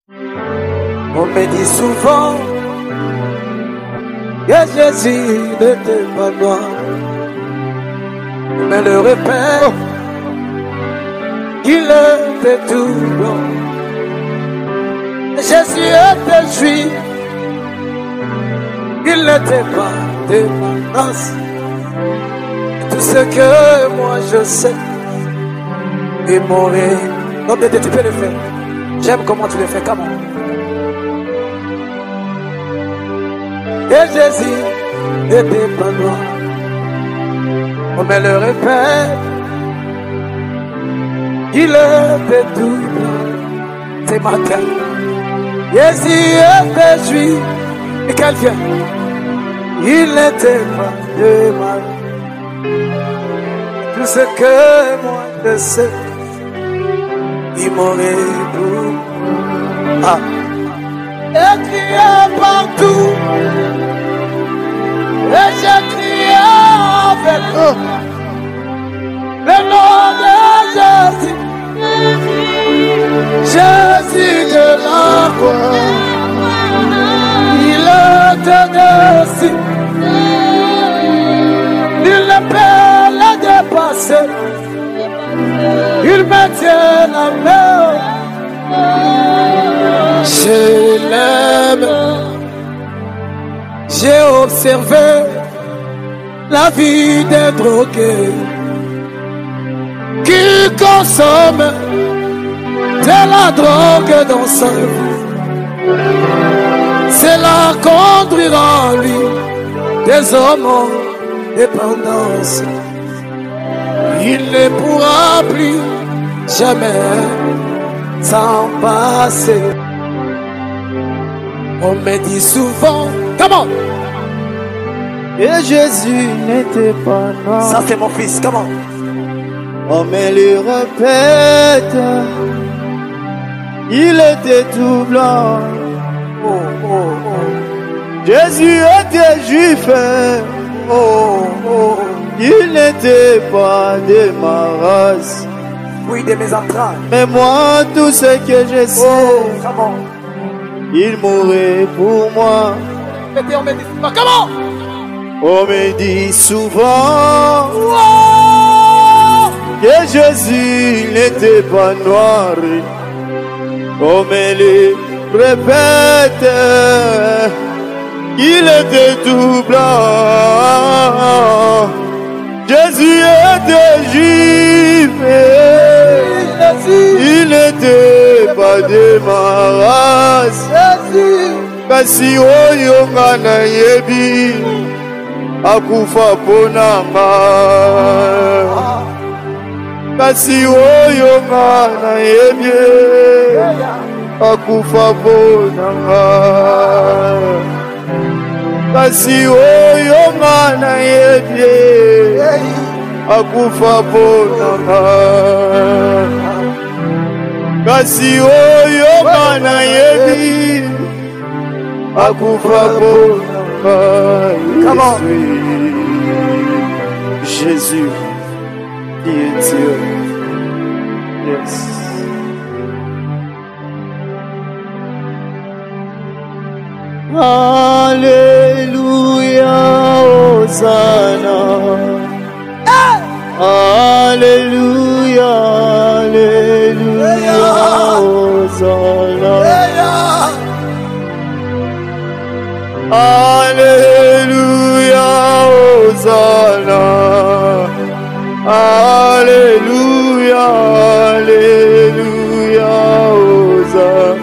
On me dit souvent que Jésus n'était pas noir, mais le répète qu'il était tout blanc. Jésus était juif, il n'était pas de ma race. Tout ce que moi je sais, il m'aurait. Non, tu peux le faire. J'aime comment tu le fais, comment. Et Jésus n'était pas noir, on me le répète, il était tout blanc. C'est matin. Jésus était juif, et quelqu'un, il n'était pas de mal. Tout ce que moi je sais, il m'aurait tout. Ah. Et crié partout, et j'ai crié avec eux le nom de Jésus, Jésus de la croix. Il était dessus, il ne peut le dépasser, il me tient la main. Je l'aime. J'ai observé la vie des drogués qui consomment de la drogue dans sa vie. Cela conduira en lui des hommes en dépendance. Il ne pourra plus jamais s'en passer. On me dit souvent, comment? Et Jésus n'était pas noir. Ça c'est mon fils, comment? On me le répète, il était tout blanc. Oh, oh, oh. Jésus était juif. Oh, oh. Il n'était pas de ma race. Oui, de mes entrailles. Mais moi, tout ce que je sais, oh, comment? Il mourrait pour moi. On me dit souvent, comment? On me dit souvent oh, que Jésus n'était pas noir. On me le répète qu'il était tout blanc. Jésus était juif. Il n'était pas de ma race. Kasi oyo ngana yebi akufa ponanga. Kasi oyo ngana yebi akufa ponanga. Kasi oyo ngana yebi akufa ponanga. Kasi oyo ngana yebi akufa ponanga. Comment? Jésus qui est Dieu. Yes. Alléluia, Hosanna. Alléluia, Alléluia, Hosanna. Alléluia, Hosanna. Alléluia, Alléluia, Hosanna.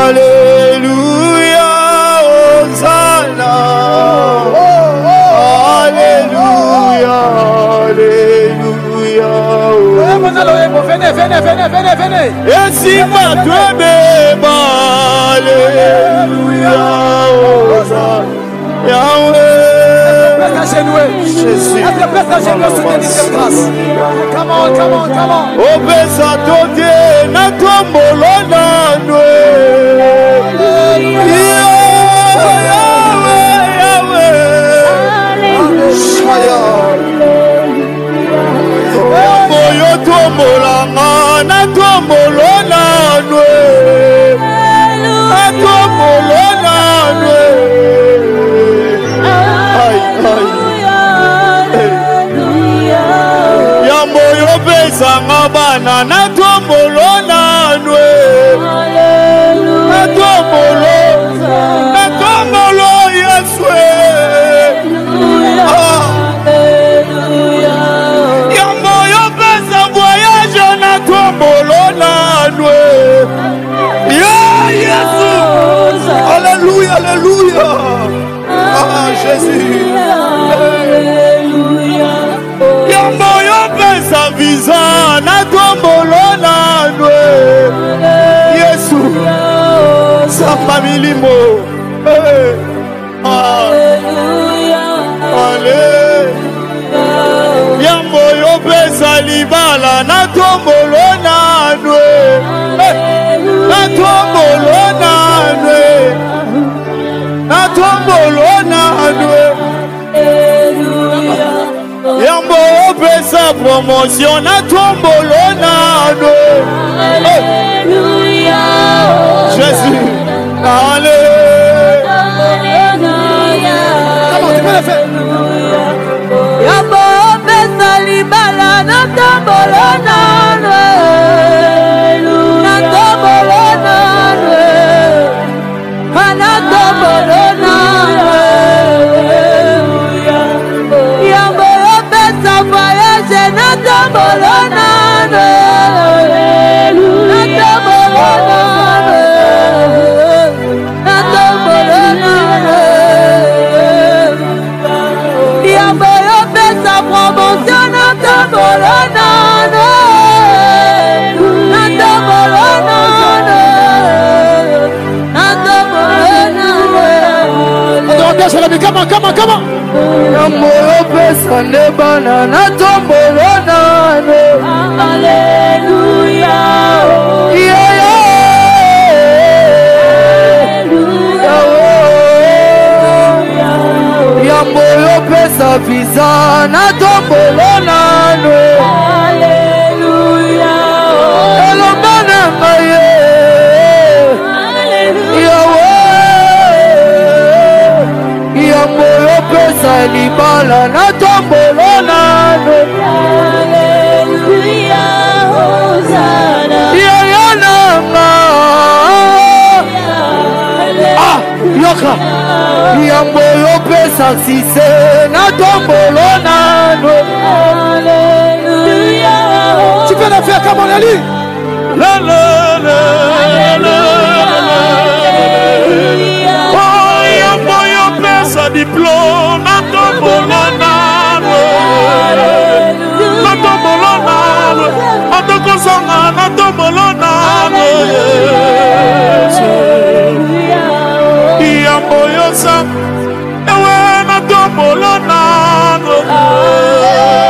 Alléluia, Hosanna. Alléluia, Alléluia, Hosanna. Venez. Et si ma toi bébé, Alléluia, Hosanna. Yahweh. Jésus. Come on. Obesa tote na tombolo na nwe. Yahweh. Moyo tombola nga. Molona nwe. Nato Molona nwe. Ay ay. Yambo yo pesa ngabana nato Molona nwe. Nato Molona. Nato Molona Yeswe. Alléluia, alléluia. Ah, Jésus. Alléluia. Yambo yo pesa visa na tombolona nwe. Yesu. Sa famille mo. Alléluia. Alléluia. Yambo yo pesa libala na tombolona nwe. Na tombolona nwe. Na tombolona nwe. Yambo pesa promotion na tombolona nwe. Alléluia. Jésus. Alléluia. Comment tu peux le faire? Yambo pesa libala na tombolona nwe. Come on, come on, come on. Yambo pesa nebana na tombolona. Hallelujah. Yeah, yeah. Yambo pesa visa na tombolona. Hallelujah. Elomana maye. Pesa libala na tombolona. Hallelujah, Hosanna. Yayananga. Ah, yoka. Yambo yo pesa sise na tombolona. Hallelujah. Tu peux la faire comme on a lu. La la la la. Diplôme na tombolona. Na tombolona. Atokosanga na tombolona. Yambo yosa ewe na tombolona.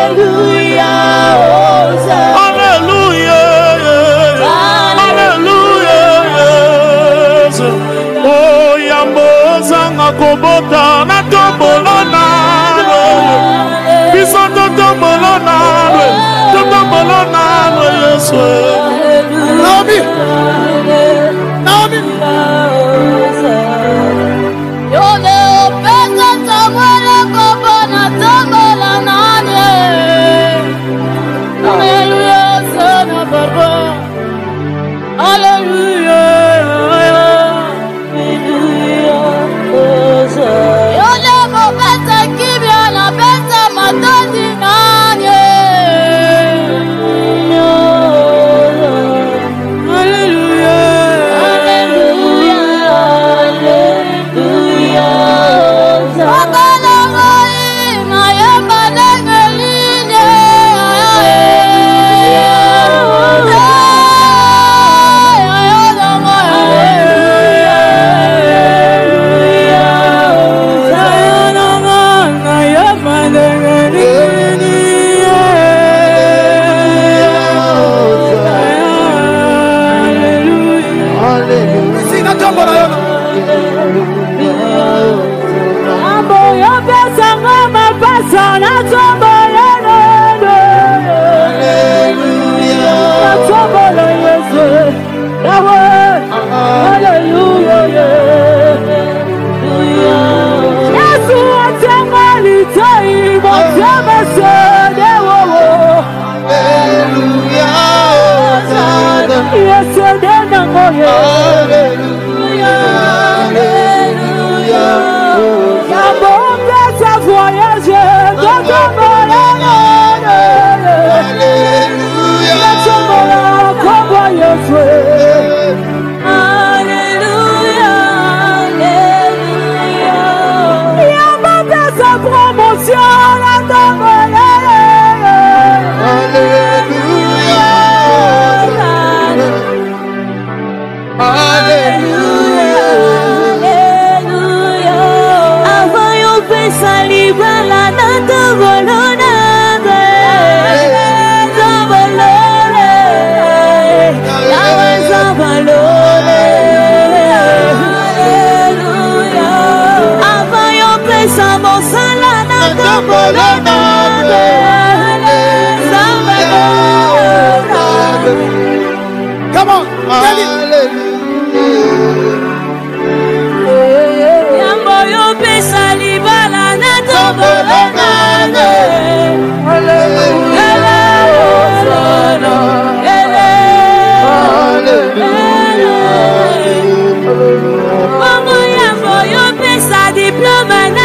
Hallelujah. Hallelujah. Hallelujah. Oh yambo zanga kobota na tombolona. Biso tombolona. Tombolona Yesu. Naomi. Naomi. Yo le opesa tombola kobo. le manège.